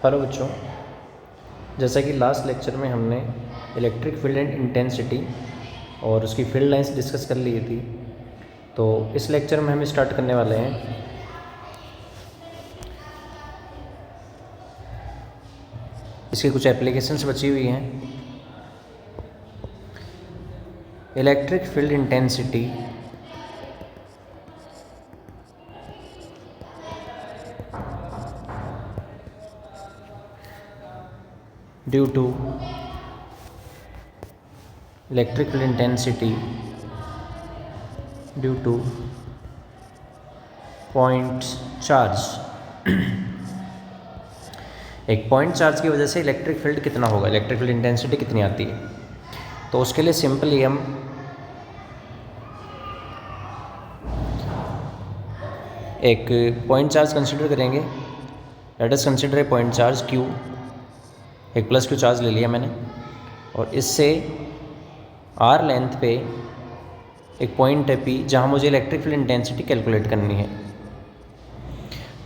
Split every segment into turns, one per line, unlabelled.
Hello बच्चों, जैसा कि लास्ट लेक्चर में हमने इलेक्ट्रिक फील्ड एंड इंटेंसिटी और उसकी फील्ड लाइंस डिस्कस कर ली थी, तो इस लेक्चर में हम स्टार्ट करने वाले हैं इसकी कुछ एप्लीकेशंस बची हुई हैं। Electric field intensity due to electric field intensity due to point charge। एक पॉइंट चार्ज की वजह से इलेक्ट्रिक फील्ड कितना होगा, इलेक्ट्रिक फील्ड इंटेंसिटी कितनी आती है। तो उसके लिए सिंपली हम एक पॉइंट चार्ज कंसिडर करेंगे। Let us consider a point charge Q, एक प्लस Q चार्ज ले लिया मैंने, और इससे R लेंथ पे एक पॉइंट है P जहाँ मुझे इलेक्ट्रिक फील्ड इंटेंसिटी कैलकुलेट करनी है।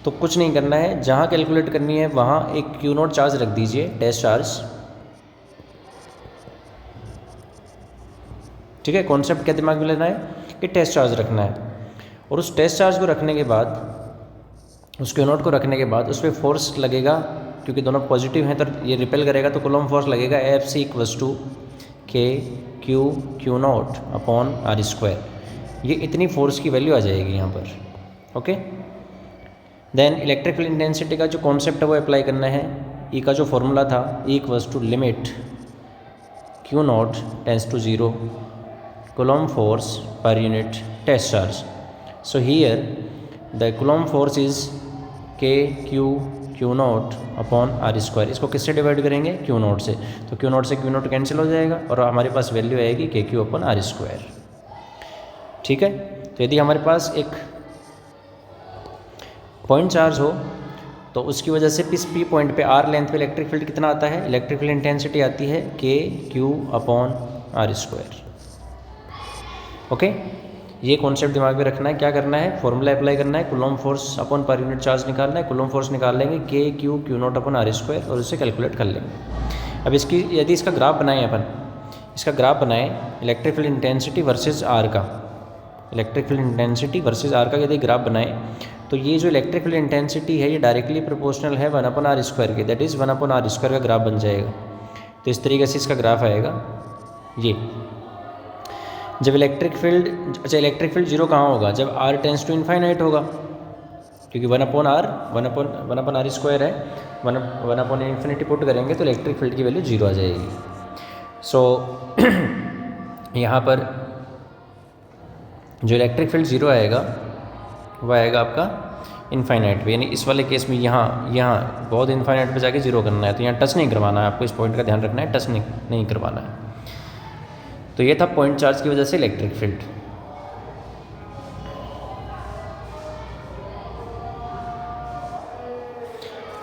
तो कुछ नहीं करना है, जहाँ कैलकुलेट करनी है वहाँ एक Q0 चार्ज रख दीजिए, टेस्ट चार्ज। ठीक है, कॉन्सेप्ट क्या दिमाग में लेना है कि टेस्ट चार्ज रखना है, और उस टेस्ट चार्ज को रखने के बाद, उस Q0 को रखने के बाद उस पर फोर्स लगेगा, क्योंकि दोनों पॉजिटिव हैं तो ये रिपेल करेगा, तो कूलम्ब फोर्स लगेगा Fc = K Q0 upon R²। ये इतनी फोर्स की वैल्यू आ जाएगी यहाँ पर। Okay, then electric field intensity का जो कॉन्सेप्ट है वो अप्लाई करना है। E का जो फॉर्मूला था, E = limit Q0 tends to 0 Coulomb force per unit test charge. So here the Coulomb force is K Q0 upon R²। इसको किससे डिवाइड करेंगे? Q0 से। तो Q0 से Q0 कैंसिल हो जाएगा और हमारे पास वैल्यू आएगी KQ अपॉन R²। ठीक है, तो यदि हमारे पास एक पॉइंट चार्ज हो तो उसकी वजह से इस P पॉइंट पे R लेंथ पे इलेक्ट्रिक फील्ड कितना आता है, इलेक्ट्रिक फील्ड इंटेंसिटी आती है KQ अपॉन R²। ओके, ये कॉन्सेप्ट दिमाग में रखना है। क्या करना है, फॉर्मूला अप्लाई करना है, coulomb force upon per unit charge निकालना है। कूलम्ब फोर्स निकाल लेंगे KQ Q0 अपॉन R² और उसे कैलकुलेट कर लेंगे। अब इसकी यदि इसका ग्राफ बनाएं अपन, इसका ग्राफ बनाएं electric field intensity versus R का, electric field intensity versus R का यदि ग्राफ बनाएं तो ये जो इलेक्ट्रिक फील्ड इंटेंसिटी है ये डायरेक्टली प्रोपोर्शनल है 1/R² के, दैट इज़ 1/R² का ग्राफ बन जाएगा। तो इस तरीके से इसका ग्राफ आएगा। ये जब इलेक्ट्रिक फील्ड, अच्छा इलेक्ट्रिक फील्ड जीरो कहाँ होगा, जब R टेंड्स टू इनफाइनाइट होगा, क्योंकि 1/R² है, 1/∞ पुट करेंगे तो इलेक्ट्रिक फील्ड की वैल्यू 0 आ जाएगी। सो यहाँ पर जो इलेक्ट्रिक फील्ड 0 आएगा वह आएगा आपका इनफाइनाइट पे, यानी इस वाले केस में यहाँ बहुत इनफाइनाइट पे जाके 0 करना है, तो यहाँ टच नहीं करवाना है आपको। इस पॉइंट का ध्यान रखना है, टच नहीं करवाना है। तो ये था पॉइंट चार्ज की वजह से इलेक्ट्रिक फील्ड।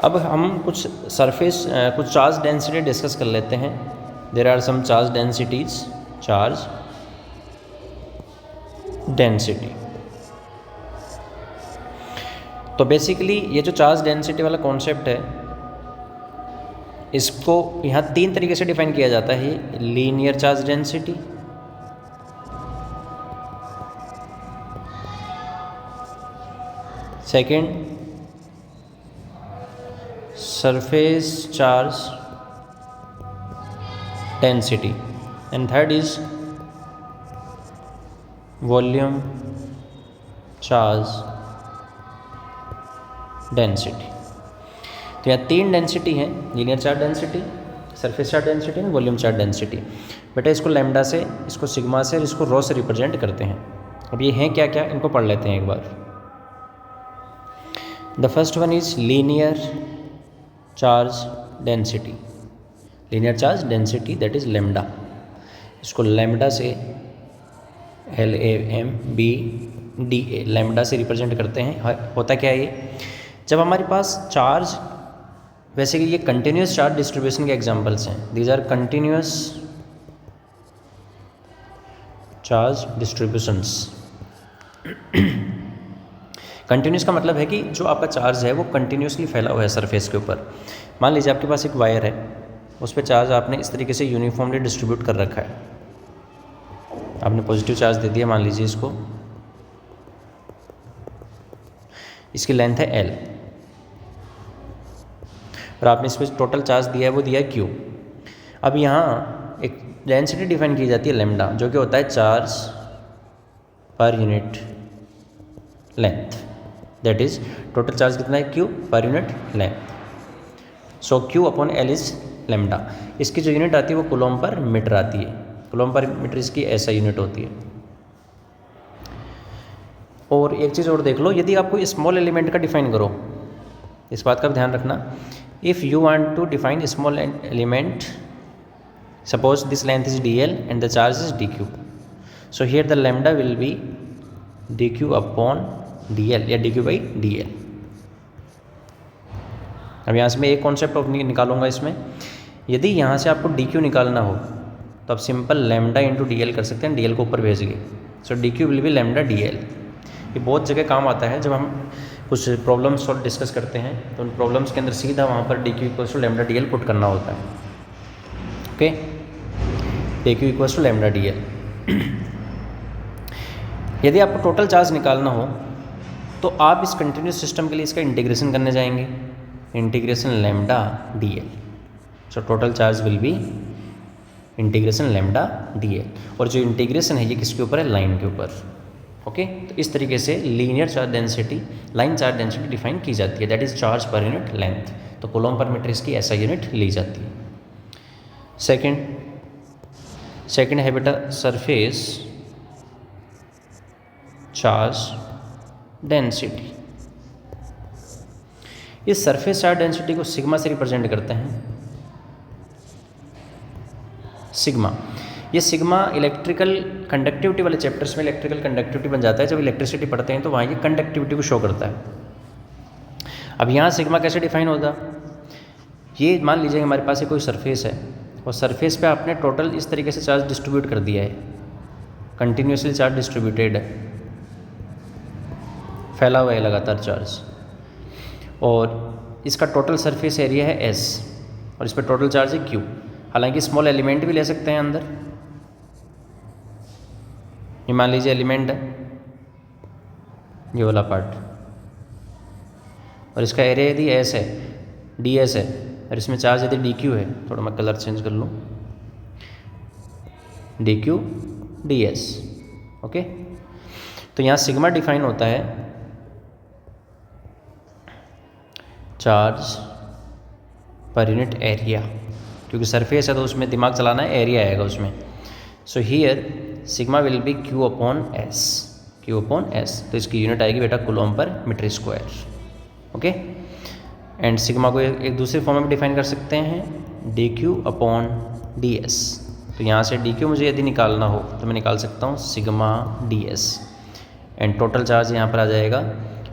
अब हम कुछ सरफेस, कुछ चार्ज डेंसिटी डिस्कस कर लेते हैं। There are some charge densities, charge density. तो बेसिकली ये जो चार्ज डेंसिटी वाला कॉन्सेप्ट है, इसको यहाँ 3 तरीके से डिफाइन किया जाता है। Linear charge density, second surface charge density, and third is volume charge density. तो यहाँ 3 डेंसिटी हैं, linear charge density, surface charge density and volume charge density. बेटा इसको लैम्डा से, इसको सिग्मा से और इसको रो से रिप्रेजेंट करते हैं। अब ये हैं क्या क्या, इनको पढ़ लेते हैं एक बार। The first one is linear charge density, linear charge density that is lambda. इसको लैम्डा से LAMBDA लैम्डा से रिप्रेजेंट करते हैं। होता क्या है ये, जब हमारे पास चार्ज, वैसे कि ये कंटिन्यूस चार्ज डिस्ट्रीब्यूशन के एग्जांपल्स हैं, these are continuous charge distributions. Continuous का मतलब है कि जो आपका चार्ज है वो कंटिन्यूसली फैला हुआ है सरफेस के ऊपर। मान लीजिए आपके पास एक वायर है, उस पर चार्ज आपने इस तरीके से यूनिफॉर्मली डिस्ट्रीब्यूट कर रखा है। आपने पॉजिटिव चार्ज दे दिया, मान लीजिए इसको, इसकी लेंथ है L, और आपने इस पर टोटल चार्ज दिया है वो दिया है Q। अब यहाँ एक डेंसिटी डिफाइन की जाती है लैम्डा, जो कि होता है charge per unit length, that is total charge कितना है Q पर unit length. So Q upon L is lambda. इसकी जो यूनिट आती है वो कूलम पर मीटर आती है, कूलम पर मीटर इसकी ऐसा यूनिट होती है। और एक चीज़ और देख लो, यदि आप कोई स्मॉल एलिमेंट का डिफाइन करो, इस बात का ध्यान रखना, if you want to define small element, suppose this length is dl and the charge is dq, so here the lambda will be dq upon dl या dq बाई dl। अब यहाँ से मैं एक कॉन्सेप्ट निकालूंगा इसमें, यदि यहाँ से आपको dq निकालना हो तो आप सिंपल लैम्डा इंटू dl कर सकते हैं, dl को ऊपर भेज गए, सो dq will be lambda dl। ये बहुत जगह काम आता है, जब हम कुछ प्रॉब्लम्स सॉल्व डिस्कस करते हैं तो उन प्रॉब्लम्स के अंदर सीधा वहाँ पर dq equals to lambda dl put करना होता है। Okay, dq equals to lambda dl। यदि आपको टोटल चार्ज निकालना हो तो आप इस कंटिन्यूस सिस्टम के लिए इसका इंटीग्रेशन करने जाएंगे, integration lambda dl, so total charge will be integration lambda dl। और जो इंटीग्रेशन है ये किसके ऊपर है, लाइन के ऊपर। ओके, तो इस तरीके से linear charge density, line charge density define की जाती है, that is charge per unit length. तो कूलम पर मीटर इसकी ऐसा यूनिट ली जाती है। सेकंड है बेटा सरफेस चार्ज डेंसिटी। इस सरफेस चार्ज डेंसिटी को सिग्मा से रिप्रेजेंट करते हैं। सिग्मा, ये सिग्मा इलेक्ट्रिकल कंडक्टिविटी वाले चैप्टर्स में इलेक्ट्रिकल कंडक्टिविटी बन जाता है, जब इलेक्ट्रिसिटी पढ़ते हैं तो वहाँ ये कंडक्टिविटी को शो करता है। अब यहाँ सिग्मा कैसे डिफाइन होगा, ये मान लीजिए हमारे पास कोई सरफेस है और सरफेस पे आपने टोटल इस तरीके से चार्ज डिस्ट्रीब्यूट कर दिया है, कंटिन्यूसली चार्ज डिस्ट्रीब्यूटेड है, फैला हुआ है लगातार चार्ज, और इसका टोटल सरफेस एरिया है S और इस पर टोटल चार्ज है Q। हालांकि स्मॉल एलिमेंट भी ले सकते हैं अंदर, ये मान लीजिए एलिमेंट है ये वाला पार्ट, और इसका एरिया यदि S है, ds है, और इसमें चार्ज यदि dq है, थोड़ा मैं कलर चेंज कर लूँ, dq ds। ओके, तो यहाँ सिग्मा डिफाइन होता है चार्ज पर यूनिट एरिया, क्योंकि सरफेस है तो उसमें दिमाग चलाना है, एरिया आएगा उसमें। So here sigma will be q upon s, q upon s, तो इसकी यूनिट आएगी बेटा coulomb per metre square. Okay, and sigma को एक दूसरे फॉर्म में डिफाइन कर सकते हैं dq अपॉन ds। तो यहाँ से dq मुझे यदि निकालना हो तो मैं निकाल सकता हूँ sigma ds, and total charge यहाँ पर आ जाएगा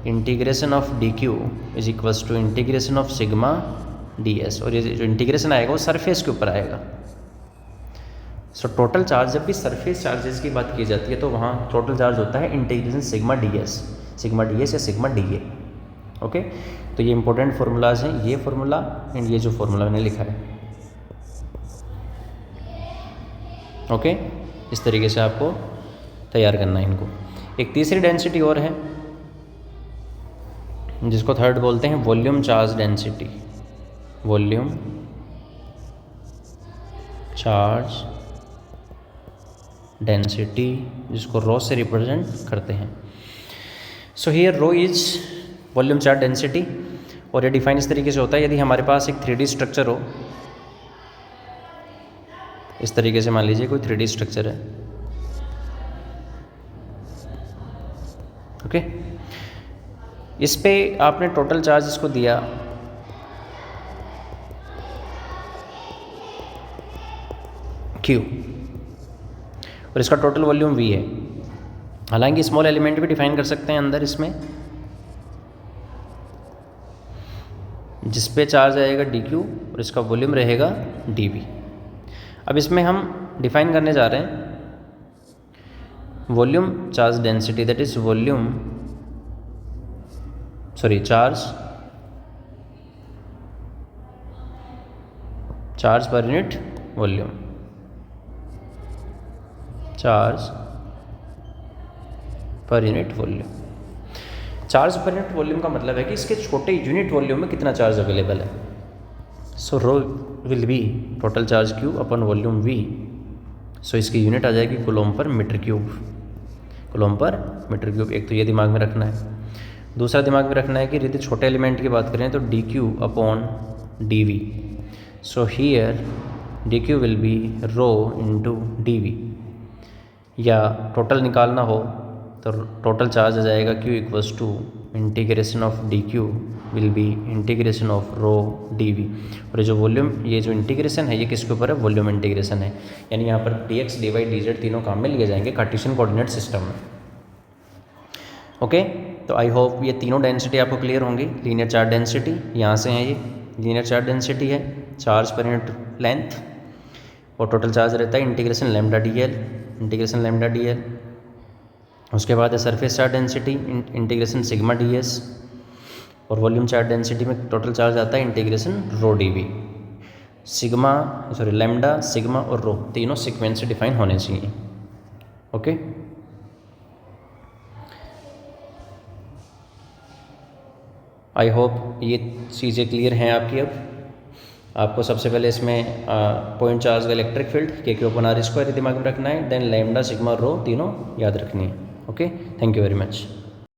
integration of dq is equals to integration of sigma ds, और ये जो इंटीग्रेशन आएगा वो सरफेस के ऊपर आएगा। सो टोटल चार्ज, जब भी सरफेस चार्जेस की बात की जाती है तो वहाँ टोटल चार्ज होता है इंटीग्रेशन सिग्मा ds या सिग्मा dA। ओके, तो ये इंपॉर्टेंट फार्मूलाज हैं, ये फार्मूला एंड ये जो फार्मूला मैंने लिखा है। ओके, इस तरीके से आपको तैयार करना है इनको। एक तीसरी डेंसिटी और है जिसको थर्ड बोलते हैं volume charge density, volume charge density, जिसको रो से रिप्रेजेंट करते हैं। So here rho is volume charge density, और ये डिफाइन इस तरीके से होता है, यदि हमारे पास एक 3D स्ट्रक्चर हो, इस तरीके से मान लीजिए कोई 3D स्ट्रक्चर है। ओके, इस पे आपने टोटल चार्ज इसको दिया Q, और इसका टोटल वॉल्यूम V है। हालांकि स्मॉल एलिमेंट भी डिफाइन कर सकते हैं अंदर इसमें, जिस पे चार्ज आएगा dq और इसका वॉल्यूम रहेगा dV। अब इसमें हम डिफाइन करने जा रहे हैं volume charge density, that is volume sorry charge per unit volume, charge per unit volume. Charge per unit volume का मतलब है कि इसके छोटे यूनिट वॉल्यूम में कितना चार्ज अवेलेबल है। So rho will be total charge Q upon volume V. So इसकी यूनिट आ जाएगी coulomb per metre cube, coulomb per metre cube. एक तो ये दिमाग में रखना है। दूसरा दिमाग में रखना है कि यदि छोटे एलिमेंट की बात करें तो d q upon d v. So here d q will be rho into d v, या टोटल निकालना हो तो टोटल चार्ज आ जाएगा Q equals to integration of d q will be integration of rho d v. और ये जो volume, ये जो इंटीग्रेशन है ये किसके ऊपर है, वॉल्यूम इंटीग्रेशन है। यानी यहाँ पर dx dy dz तीनों काम में लिए जाएंगे कार्टेशियन कोऑर्डिनेट सिस्टम में। ओके, तो आई होप ये तीनों डेंसिटी आपको क्लियर होंगी। लीनियर चार्ज डेंसिटी यहाँ से है, ये लीनियर चार्ज डेंसिटी है, चार्ज पर यूनिट लेंथ, और टोटल चार्ज रहता है integration lambda d l, integration lambda d l. उसके बाद है surface charge density integration sigma d s, और वॉल्यूम चार्ज डेंसिटी में टोटल चार्ज आता है integration rho d v. Lambda, sigma और रो तीनों सीक्वेंस से डिफाइन होने चाहिए। ओके, आई होप ये चीज़ें क्लियर हैं आपकी। अब आपको सबसे पहले इसमें पॉइंट चार्ज का इलेक्ट्रिक फील्ड के ओपन आर स्क्वायर दिमाग में रखना है, देन लैम्डा, सिग्मा, रो तीनों याद रखनी है। Okay, thank you very much.